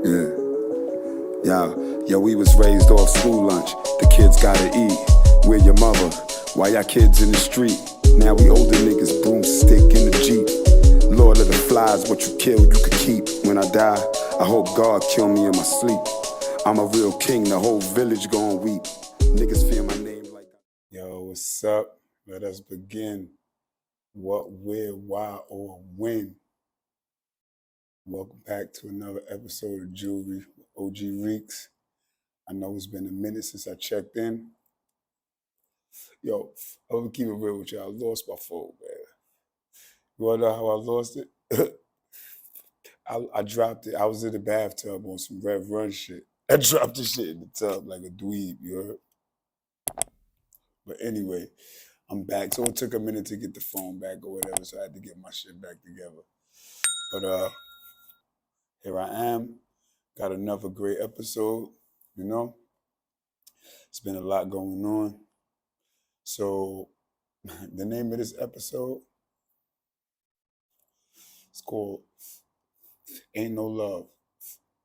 Yo, we was raised off school lunch. The kids gotta eat. Where your mother? Why y'all kids in the street? Now we older niggas, broomstick in the Jeep. Lord of the flies, what you kill, you could keep. When I die, I hope God kill me in my sleep. I'm a real king, the whole village gon' weep. Niggas fear my name like that. Yo, what's up? Let us begin. What, where, why, or when? Welcome back to another episode of Jewelry with OG Reeks. I know it's been a minute since I checked in. Yo, I'm gonna keep it real with you. I lost my phone, man. You wanna know how I lost it? I dropped it. I was in the bathtub on some Rev Run shit. I dropped the shit in the tub like a dweeb, you heard? But anyway, I'm back. So it took a minute to get the phone back or whatever, so I had to get my shit back together. But here I am. Got another great episode, you know? It's been a lot going on. So the name of this episode is called Ain't No Love,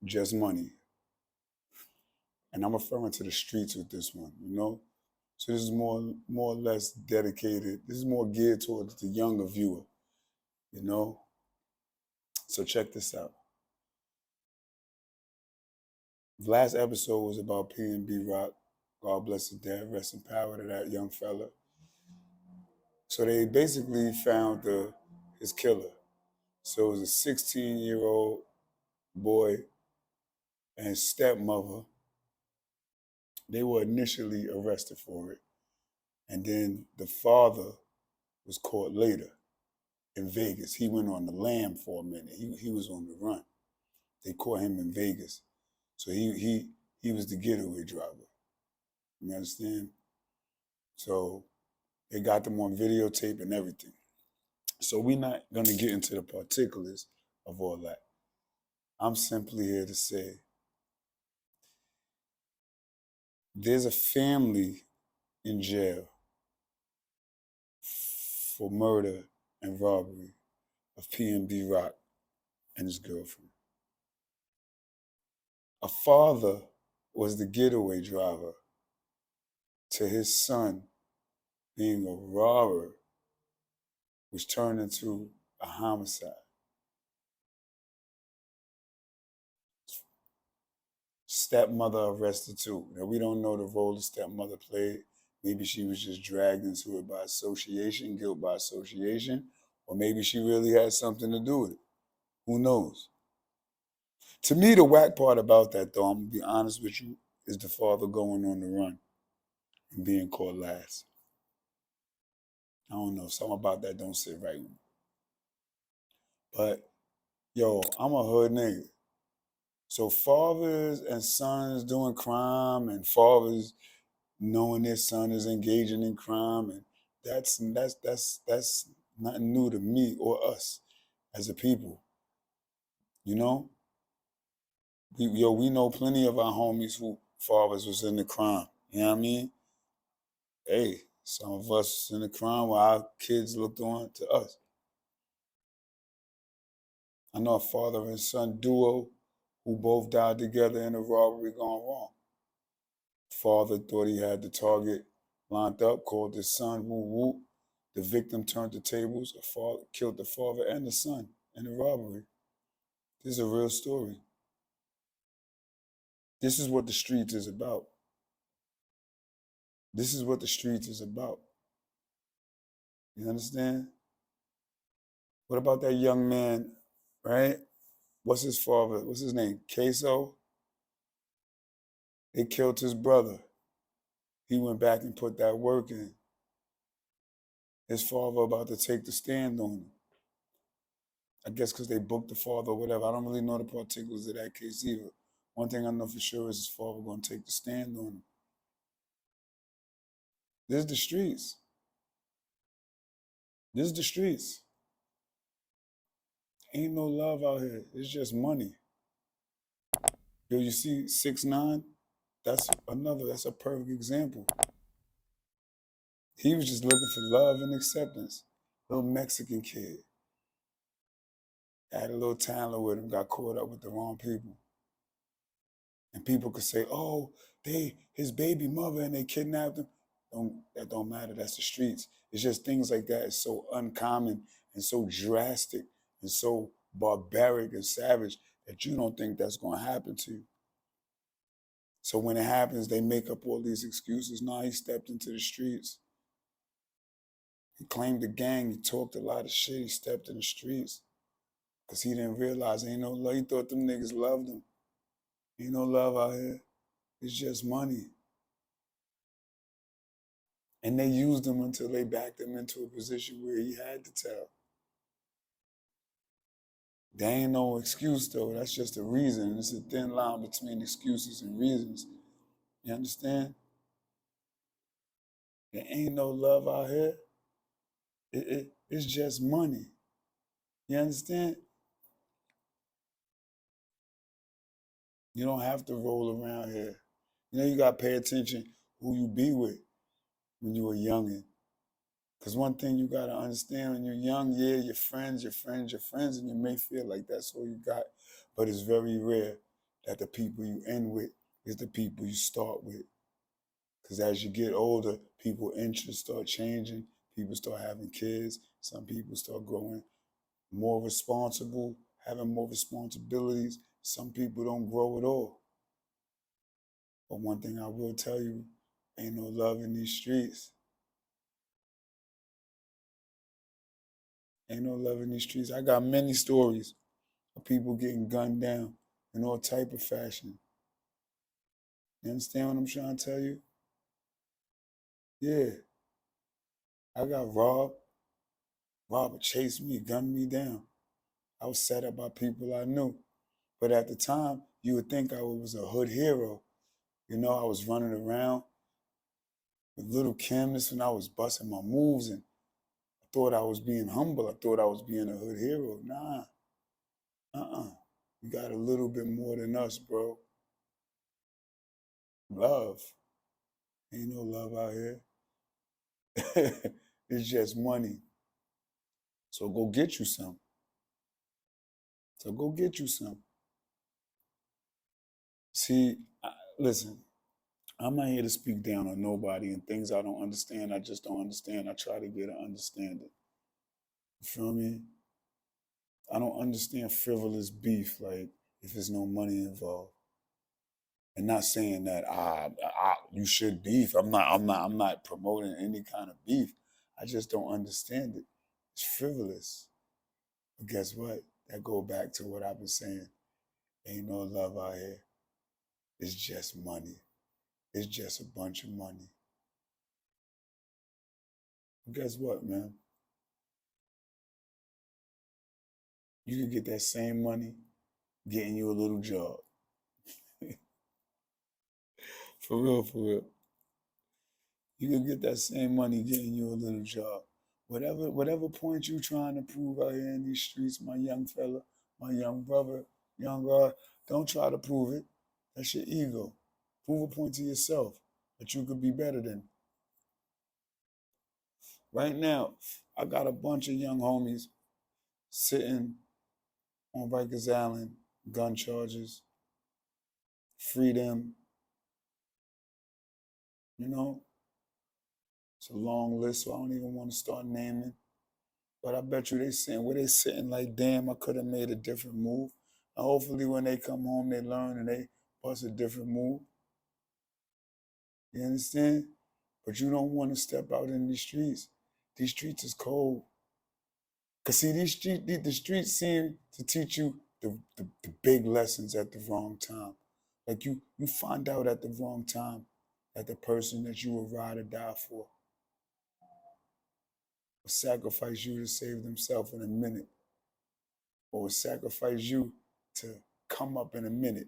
Just Money. And I'm referring to the streets with this one, you know? So this is more or less dedicated. This is more geared towards the younger viewer, you know? So check this out. The last episode was about P&B Rock. God bless his dead, rest in power to that young fella. So they basically found his killer. So it was a 16-year-old boy and his stepmother. They were initially arrested for it. And then the father was caught later in Vegas. He went on the lam for a minute. He was on the run. They caught him in Vegas. So he was the getaway driver. You understand? So they got them on videotape and everything. So we're not going to get into the particulars of all that. I'm simply here to say there's a family in jail for murder and robbery of P&B Rock and his girlfriend. A father was the getaway driver to his son being a robber, which turned into a homicide. Stepmother arrested too. Now, we don't know the role the stepmother played. Maybe she was just dragged into it by association, guilt by association, or maybe she really had something to do with it. Who knows? To me, the whack part about that, though, I'm going to be honest with you, is the father going on the run and being caught last. I don't know. Something about that don't sit right with me. But, yo, I'm a hood nigga. So fathers and sons doing crime and fathers knowing their son is engaging in crime, and that's nothing new to me or us as a people. You know? We know plenty of our homies who fathers was in the crime. You know what I mean? Hey, some of us in the crime where our kids looked on to us. I know a father and son duo who both died together in a robbery gone wrong. Father thought he had the target lined up, called his son woo woo. The victim turned the tables, killed the father and the son in the robbery. This is a real story. This is what the streets is about. This is what the streets is about. You understand? What about that young man, right? What's his father? What's his name? Queso? They killed his brother. He went back and put that work in. His father about to take the stand on him. I guess because they booked the father or whatever. I don't really know the particulars of that case either. One thing I know for sure is his father going to take the stand on him. This is the streets. This is the streets. Ain't no love out here. It's just money. Yo, you see 6ix9ine? That's a perfect example. He was just looking for love and acceptance. Little Mexican kid. Had a little talent with him, got caught up with the wrong people. And people could say, oh, they his baby mother and they kidnapped him. That don't matter. That's the streets. It's just things like that. It's so uncommon and so drastic and so barbaric and savage that you don't think that's going to happen to you. So when it happens, they make up all these excuses. No, he stepped into the streets. He claimed the gang. He talked a lot of shit. He stepped in the streets because he didn't realize ain't no love. He thought them niggas loved him. Ain't no love out here. It's just money. And they used him until they backed him into a position where he had to tell. There ain't no excuse though. That's just a reason. It's a thin line between excuses and reasons. You understand? There ain't no love out here. It's just money. You understand? You don't have to roll around here. You know, you got to pay attention who you be with when you were youngin'. Because one thing you got to understand when you're young, yeah, your friends, and you may feel like that's all you got. But it's very rare that the people you end with is the people you start with. Because as you get older, people's interests start changing. People start having kids. Some people start growing more responsible, having more responsibilities. Some people don't grow at all. But one thing I will tell you, ain't no love in these streets. Ain't no love in these streets. I got many stories of people getting gunned down in all type of fashion. You understand what I'm trying to tell you? Yeah. I got robbed. Robber chased me, gunned me down. I was set up by people I knew. But at the time, you would think I was a hood hero. You know, I was running around with little Kim's and I was busting my moves and I thought I was being humble. I thought I was being a hood hero. Nah. You got a little bit more than us, bro. Love. Ain't no love out here. It's just money. So go get you some. So go get you some. See, listen, I'm not here to speak down on nobody and things I don't understand. I just don't understand. I try to get an understanding. You feel me? I don't understand frivolous beef, like if there's no money involved. And not saying that you should beef. I'm not promoting any kind of beef. I just don't understand it. It's frivolous. But guess what? That go back to what I've been saying. Ain't no love out here. It's just money. It's just a bunch of money. But guess what, man? You can get that same money getting you a little job. For real, for real. You can get that same money getting you a little job. Whatever point you trying to prove out here in these streets, my young fella, my young brother, young God, don't try to prove it. That's your ego. Prove a point to yourself that you could be better than. Right now, I got a bunch of young homies sitting on Rikers Island, gun charges, freedom. You know, it's a long list, so I don't even want to start naming. But I bet you they sitting where they sitting like, damn, I could have made a different move. And hopefully when they come home, they learn and they bust a different move. You understand? But you don't want to step out in these streets. These streets is cold. Cause see, the streets seem to teach you the big lessons at the wrong time. Like you find out at the wrong time that the person that you would ride or die for will sacrifice you to save themselves in a minute, or will sacrifice you to come up in a minute,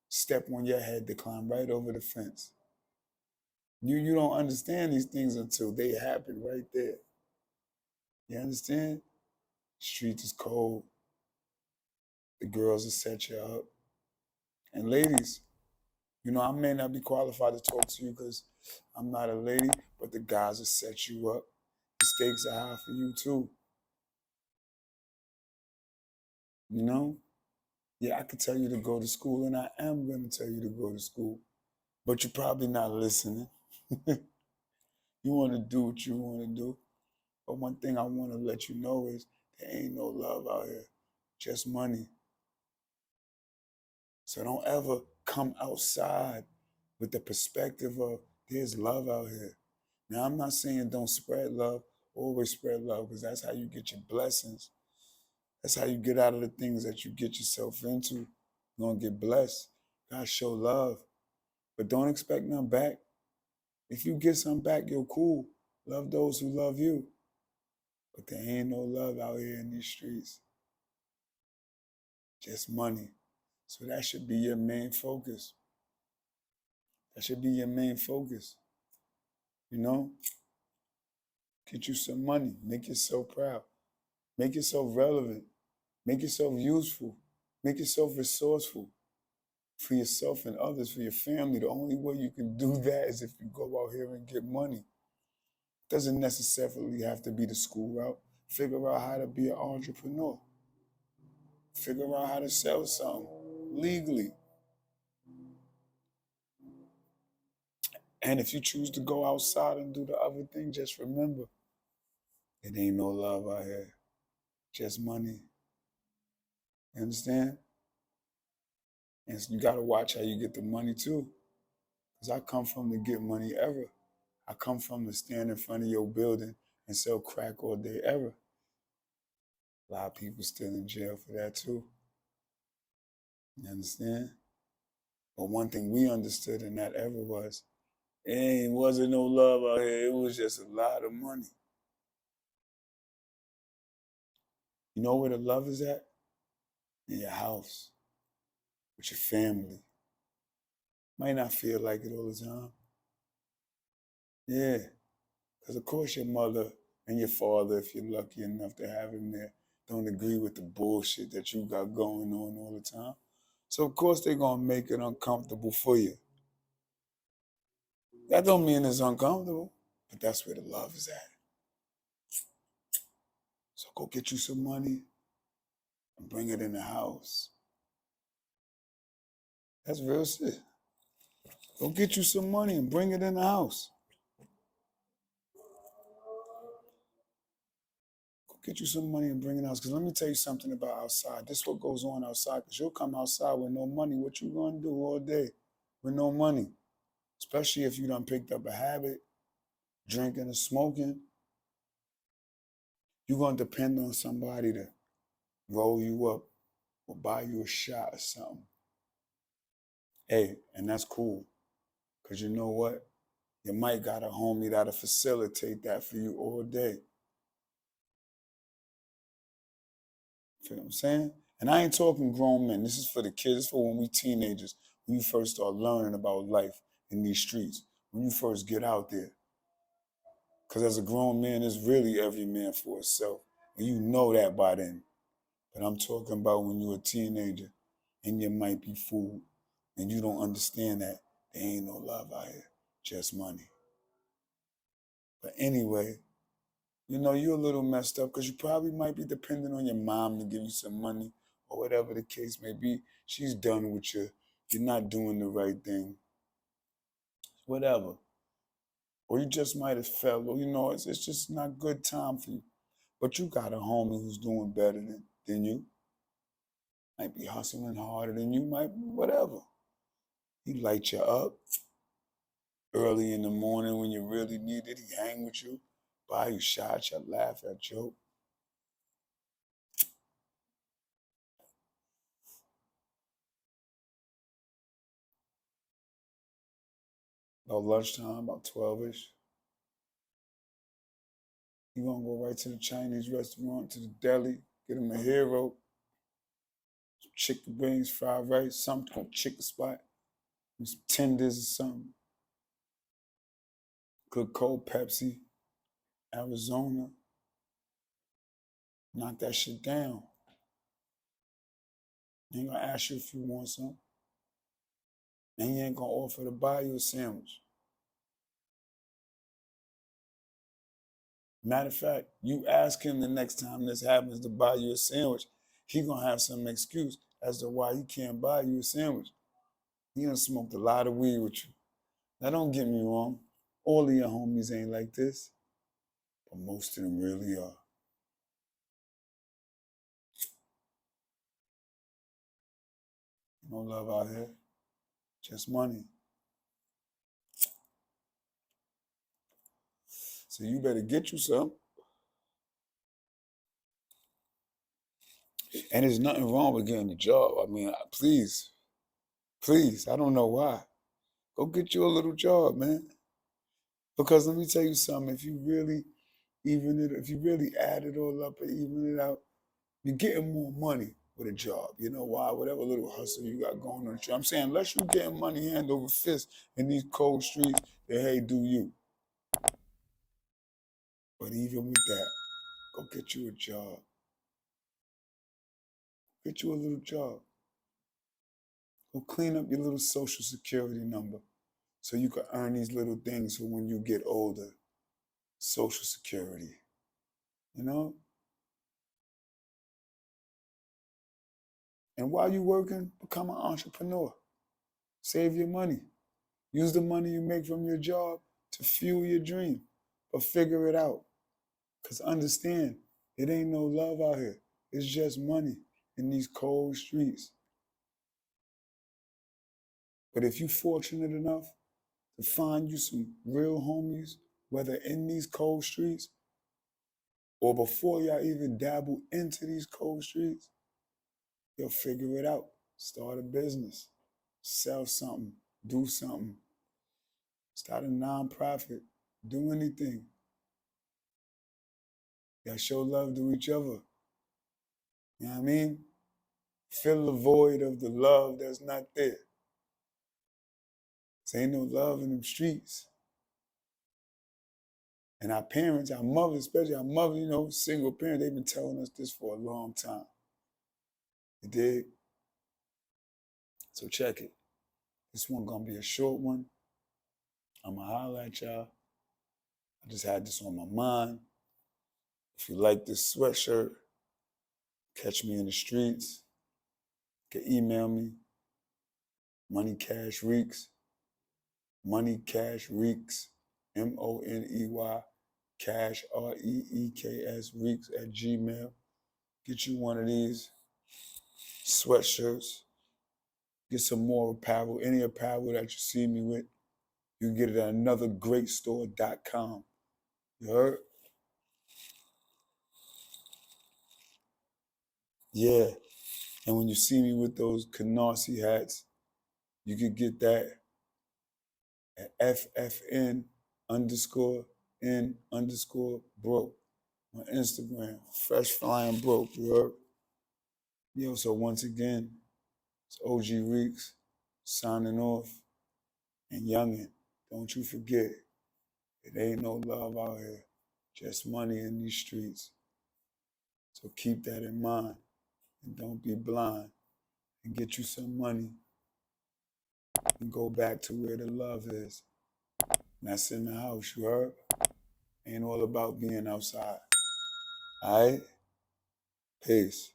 step on your head to climb right over the fence. You don't understand these things until they happen right there. You understand? Streets is cold. The girls will set you up. And ladies, you know, I may not be qualified to talk to you because I'm not a lady, but the guys will set you up. The stakes are high for you too. You know? Yeah, I could tell you to go to school, and I am going to tell you to go to school, but you're probably not listening. You want to do what you want to do. But one thing I want to let you know is there ain't no love out here, just money. So don't ever come outside with the perspective of there's love out here. Now, I'm not saying don't spread love, always spread love, because that's how you get your blessings. That's how you get out of the things that you get yourself into. You're going to get blessed. God show love. But don't expect nothing back. If you get something back, you're cool. Love those who love you. But there ain't no love out here in these streets. Just money. So that should be your main focus. That should be your main focus. You know? Get you some money. Make yourself proud. Make yourself relevant. Make yourself useful. Make yourself resourceful for yourself and others, for your family. The only way you can do that is if you go out here and get money. Doesn't necessarily have to be the school route. Figure out how to be an entrepreneur. Figure out how to sell something legally. And if you choose to go outside and do the other thing, just remember, it ain't no love out here. Just money. You understand? And so you got to watch how you get the money too. Because I come from the get money era. I come from the stand in front of your building and sell crack all day era. A lot of people still in jail for that too. You understand? But one thing we understood in that era was it wasn't no love out here. It was just a lot of money. You know where the love is at? In your house, with your family. Might not feel like it all the time. Yeah, because of course your mother and your father, if you're lucky enough to have him there, don't agree with the bullshit that you got going on all the time. So of course they're gonna make it uncomfortable for you. That don't mean it's uncomfortable, but that's where the love is at. So go get you some money and bring it in the house. That's real shit. Go get you some money and bring it in the house. Go get you some money and bring it in the house. Because let me tell you something about outside. This is what goes on outside. Because you'll come outside with no money. What you gonna do all day with no money? Especially if you done picked up a habit, drinking and smoking. You're gonna depend on somebody to roll you up or buy you a shot or something. Hey, and that's cool. Because you know what? You might got a homie that'll facilitate that for you all day. Feel what I'm saying? And I ain't talking grown men. This is for the kids. This is for when we teenagers, when you first start learning about life in these streets, when you first get out there. Because as a grown man, it's really every man for himself. And you know that by then. But I'm talking about when you're a teenager and you might be fooled and you don't understand that there ain't no love out here, just money. But anyway, you know, you're a little messed up because you probably might be dependent on your mom to give you some money or whatever the case may be. She's done with you. You're not doing the right thing. Whatever. Or you just might have fell, or you know, it's just not good time for you. But you got a homie who's doing better than you. Might be hustling harder than you, might whatever. He light you up early in the morning when you really need it. He hang with you, buy you shots, you laugh at you. About lunchtime, about 12-ish. You gonna go right to the Chinese restaurant, to the deli, get him a hero, some chicken wings, fried rice, something called chicken spot, some tenders or something. Good cold Pepsi, Arizona. Knock that shit down. He ain't gonna ask you if you want some. And he ain't gonna offer to buy you a sandwich. Matter of fact, you ask him the next time this happens to buy you a sandwich, he gonna have some excuse. as to why he can't buy you a sandwich. He done smoked a lot of weed with you. Now, don't get me wrong. All of your homies ain't like this, but most of them really are. No love out here, just money. So you better get you some. And there's nothing wrong with getting a job. I mean, please, I don't know why. Go get you a little job, man. Because let me tell you something, if you really add it all up and even it out, you're getting more money with a job. You know why? Whatever little hustle you got going on. I'm saying, unless you're getting money hand over fist in these cold streets, then hey, do you. But even with that, go get you a job. Get you a little job. Go clean up your little social security number so you can earn these little things for when you get older. Social security. You know? And while you're working, become an entrepreneur. Save your money. Use the money you make from your job to fuel your dream. But figure it out. Because understand, it ain't no love out here. It's just money in these cold streets. But if you're fortunate enough to find you some real homies, whether in these cold streets or before y'all even dabble into these cold streets, you'll figure it out. Start a business, sell something, do something, start a nonprofit, do anything. Y'all show love to each other. You know what I mean? Fill the void of the love that's not there. There ain't no love in them streets. And our parents, our mothers, especially our mother, you know, single parent, they've been telling us this for a long time. You dig? So check it. This one gonna be a short one. I'ma holler at y'all. I just had this on my mind. If you like this sweatshirt, catch me in the streets. You can email me, Money Cash Reeks, Money Cash Reeks, MONEY, Cash REEKS, Reeks at Gmail. Get you one of these sweatshirts. Get some more apparel, any apparel that you see me with. You can get it at anothergreatstore.com. You heard? Yeah. And when you see me with those Canarsie hats, you can get that at FFN_N_broke on Instagram. Fresh Flying Broke, you heard? Yo, so once again, it's OG Reeks signing off. And youngin', don't you forget, it ain't no love out here, just money in these streets. So keep that in mind and don't be blind and get you some money and go back to where the love is. And that's in the house, you heard? Ain't all about being outside. All right? Peace.